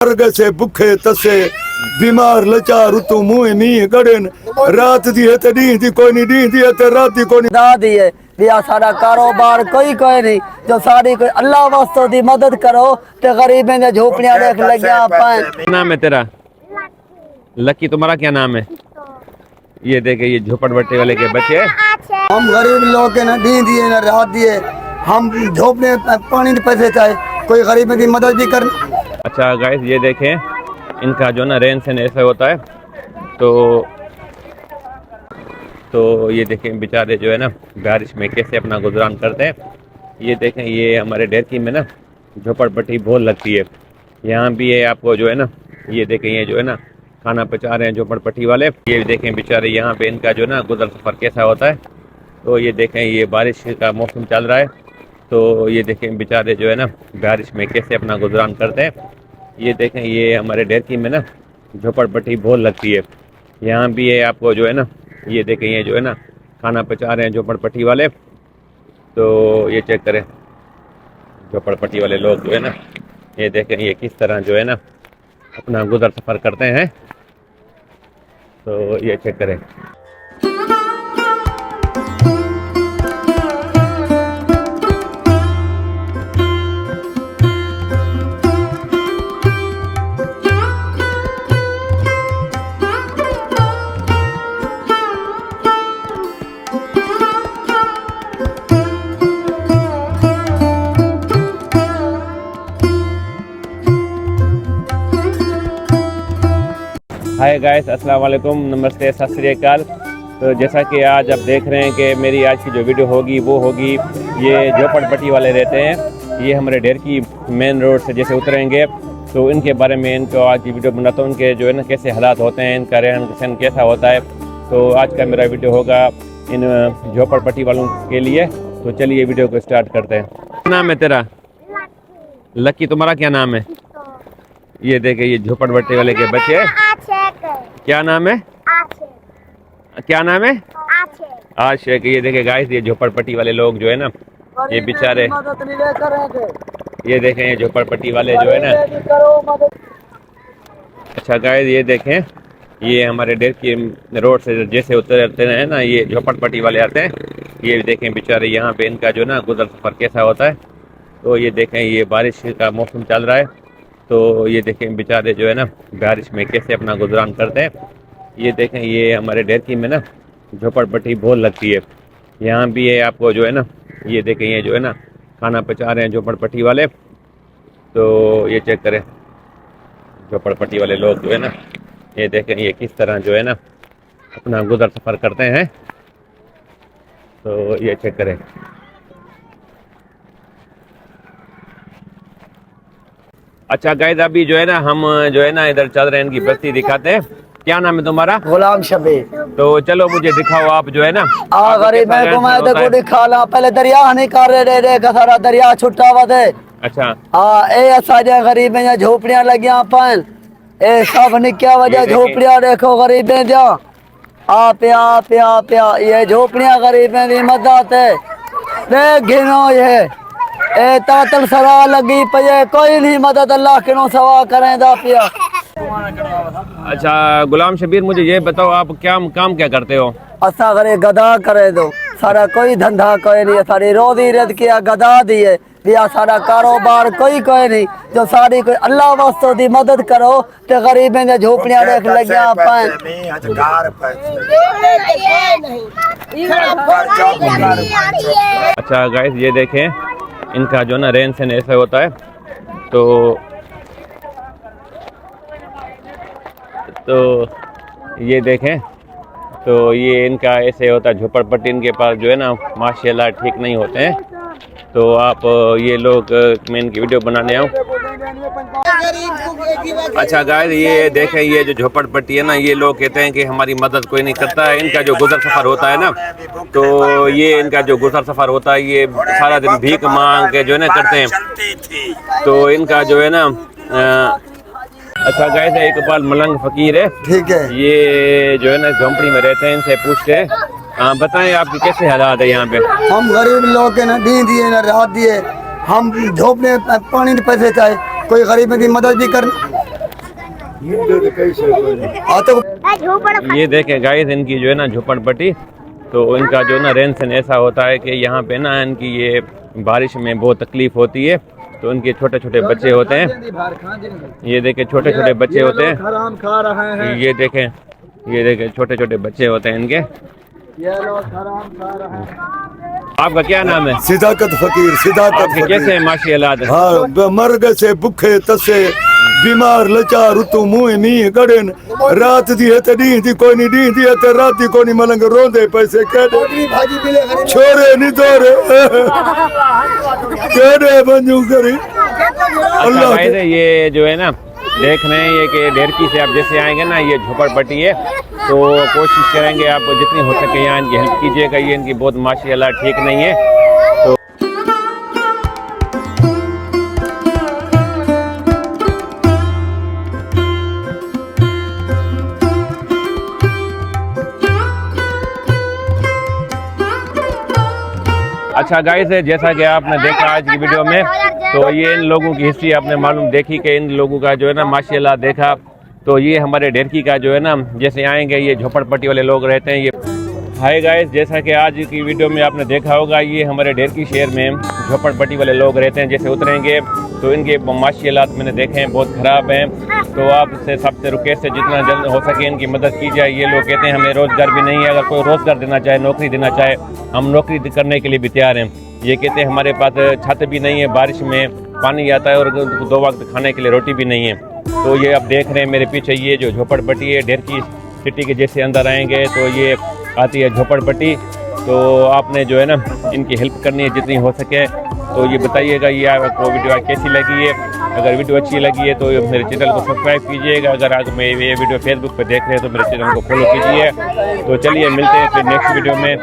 अर्ग से भुखे तसे बीमार लाचार तू मुंह नी गड़न रात दी है ते दी दी कोई नहीं दी दी है ते रात दी कोई नहीं दादी है या सारा कारोबार कोई नहीं जो सारी कोई अल्लाह वास्तों दी मदद करो ते गरीबें दे झोपड़ियां देख लगिया पाए। क्या नाम है तेरा? लकी। तुम्हारा क्या नाम है? ये देखे ये झोपड़पट्टी वाले के बच्चे। हम गरीब लोग के ना दी दिए ना रात दिए, हम झोपड़े पानी के पैसे चाहे कोई गरीबों की मदद भी कर। अच्छा गाइस ये देखें इनका जो ना रहन सहन ऐसा होता है तो ये देखें बेचारे जो है ना बारिश में कैसे अपना गुजरान करते हैं। ये देखें ये हमारे डेरकी में ना झोपड़पट्टी बहुत लगती है, यहाँ भी है आपको जो है ना। ये देखें ये जो है ना खाना पचा रहे हैं झोपड़पट्टी वाले। ये देखें बेचारे यहाँ पे इनका जो ना गुजर सफ़र कैसा होता है। तो ये देखें ये बारिश का मौसम चल रहा है तो ये देखें बेचारे जो है ना बारिश में कैसे अपना गुजरान करते हैं। ये देखें ये हमारे डेरकी में ना झोपड़पट्टी बहुत लगती है, यहाँ भी है आपको जो है ना। ये देखें ये जो है ना खाना पचा रहे हैं झोपड़पट्टी वाले। तो ये चेक करें झोपड़पट्टी वाले लोग जो है ना, ये देखें ये किस तरह जो है ना अपना गुजर सफ़र करते हैं। तो ये चेक करें। हाय गाइस, अस्सलाम वालेकुम, नमस्ते, सत श्री अकाल। तो जैसा कि आज आप देख रहे हैं कि मेरी आज की जो वीडियो होगी वो होगी ये झोपड़पट्टी वाले रहते हैं। ये हमारे डेरकी मेन रोड से जैसे उतरेंगे तो इनके बारे में इनको आज की वीडियो बनाता हूँ। उनके जो है ना कैसे हालात होते हैं, इनका रहन सहन कैसा होता है। तो आज का मेरा वीडियो होगा इन झोपड़पट्टी वालों के लिए। तो चलिए वीडियो को स्टार्ट करते हैं। क्या नाम है तेरा? लकी। तुम्हारा क्या नाम है? ये देखे ये झोपड़पट्टी वाले के बच्चे। क्या नाम है? क्या नाम है? आशिक। ये देखे गाइस ये झोपड़पट्टी वाले लोग जो है ना ये बेचारे, ये देखें ये झोपड़पट्टी वाले जो है ना। अच्छा गाइस ये देखें ये हमारे डेरकी रोड से जैसे उतरते हैं ना ये झोपड़पट्टी वाले आते हैं। ये देखें बेचारे यहाँ पे इनका जो ना गुजर सफ़र कैसा होता है। तो ये देखें ये बारिश का मौसम चल रहा है तो ये देखें बेचारे जो है ना बारिश में कैसे अपना गुजरान करते हैं। ये देखें ये हमारे डेरकी में ना झोपड़पट्टी बहुत लगती है, यहाँ भी है आपको जो है ना। ये देखें ये जो है ना खाना पचा रहे हैं झोपड़पट्टी वाले। तो ये चेक करें झोपड़पट्टी वाले लोग जो है ना, ये देखें ये किस तरह जो है ना अपना गुजर सफ़र करते हैं। तो ये चेक करें। अच्छा गाइस अभी जो है ना हम जो है ना इधर चल रहे हैं, इनकी बस्ती दिखाते हैं। क्या नाम है तुम्हारा? गुलाम शबीर। तो चलो मुझे दिखाओ आप जो है ना। गरीब को मैं देखो दिखा ला, पहले दरिया नहीं कर रहे का सारा दरिया छुट्टा हुआ थे। अच्छा ए सारे गरीब झोपड़ियां लगिया पान ए सब निक्या वजह झोपड़ियां देखो गरीबें जा आ प्या प्या प्या ये झोपड़ियां गरीबें की मदद है। देख गिनो ये ए तातल सरा लगी पे कोई नहीं मदद अल्लाह किनो सवा करें दा पिया। अच्छा गुलाम शबीर मुझे ये बताओ आप क्या काम क्या करते हो? असा करे गदा करे दो, सारा कोई धंधा कोई नहीं, सारी रोजी रद किया गदा दिए दिया, सारा कारोबार कोई नहीं जो सारी कोई अल्लाह वास्तों दी मदद करो ते गरीबें दे झोपड़ियां देख लगिया पाए। अच्छा गाइस ये देखें इनका जो ना रहन सहन ऐसा होता है तो ये देखें तो ये इनका ऐसे होता है झोपड़पट्टी इनके पास जो है ना माशाल्लाह ठीक नहीं होते हैं। तो आप ये लोग मैं इनकी वीडियो बनाने आऊँ। अच्छा गाइस ये देखें ये जो झोपड़पट्टी है ना ये लोग कहते हैं कि हमारी मदद कोई नहीं करता है। इनका जो गुजर सफ़र होता है ना तो ये इनका जो गुजर सफ़र होता है ये सारा दिन भीख मांग के जो है ना करते हैं। तो इनका जो है ना अच्छा गाइस इकबाल मलंग फकीर है, ठीक है, ये जो है ना झोंपड़ी में रहते हैं, इनसे पूछते हैं। बताएं आपके कैसे हालात है यहाँ पे? हम गरीब लोग के ना दी दिए ना रात दिए, हम झोपड़े पानी के पैसे चाहे कोई गरीब की मदद भी कर। ये देखें गाइस, इनकी जो है ना झोपड़पट्टी, तो इनका जो ना रहन सहन ऐसा होता है कि यहाँ पे ना इनकी ये बारिश में बहुत तकलीफ होती है। तो इनके छोटे छोटे बच्चे होते हैं, ये देखें छोटे छोटे बच्चे होते हैं, खा रहे हैं। ये देखें छोटे छोटे बच्चे होते हैं इनके। ये लोग खा रहे हैं। आपका क्या नाम है? सिदाकत फकीर, सिदाकत आपके कैसे फकीर। हैं माशी हालात? हाँ, मर गए से भुखे तसे बीमार लाचार तू मुंह मीह गड़न रात दी है ते डी दी कोई नहीं डी दी है ते रात दी कोई नहीं मलंग रोंदे पैसे कहदे छोरे नहीं तोरे कहदे बंजू करी अच्छा भाई, ये जो है ना देख रहे हैं ये कि ढेरकी से आप जैसे आएंगे ना, ये झोपड़पट्टी है, तो कोशिश करेंगे आप जितनी हो सके यहाँ इनकी हेल्प कीजिएगा। ये इनकी बहुत माशाल्लाह ठीक नहीं है। तो अच्छा गाइस, जैसा कि आपने देखा आज की वीडियो में, तो ये इन लोगों की हिस्ट्री आपने मालूम देखी कि इन लोगों का जो है ना माशाल्लाह देखा। तो ये हमारे ढेरकी का जो है ना, जैसे आएंगे ये झोपड़पट्टी वाले लोग रहते हैं। ये हाय गाइस, जैसा कि आज की वीडियो में आपने देखा होगा, ये हमारे ढेरकी शहर में झोपड़पट्टी वाले लोग रहते हैं। जैसे उतरेंगे तो इनके माशी हालात मैंने देखे हैं, बहुत ख़राब हैं। तो आपसे सबसे रिक्वेस्ट है जितना जल्द हो सके इनकी मदद की जाए। ये लोग कहते हैं हमें रोज़गार भी नहीं है, अगर कोई रोज़गार देना चाहे, नौकरी देना चाहे, हम नौकरी करने के लिए भी तैयार हैं। ये कहते हैं हमारे पास छत भी नहीं है, बारिश में पानी आता है और 2 वक्त खाने के लिए रोटी भी नहीं है। तो ये आप देख रहे हैं मेरे पीछे, ये जो झोपड़पट्टी है ढेरकी सिटी के जैसे अंदर आएंगे तो ये आती है झोपड़पट्टी। तो आपने जो है ना इनकी हेल्प करनी है जितनी हो सके। तो ये बताइएगा ये आपको वीडियो कैसी लगी है। अगर वीडियो अच्छी लगी है तो मेरे चैनल को सब्सक्राइब कीजिएगा। अगर आज मैं ये वीडियो फेसबुक पर देख रहे हैं तो मेरे चैनल को फॉलो कीजिए। तो चलिए मिलते हैं फिर नेक्स्ट वीडियो में।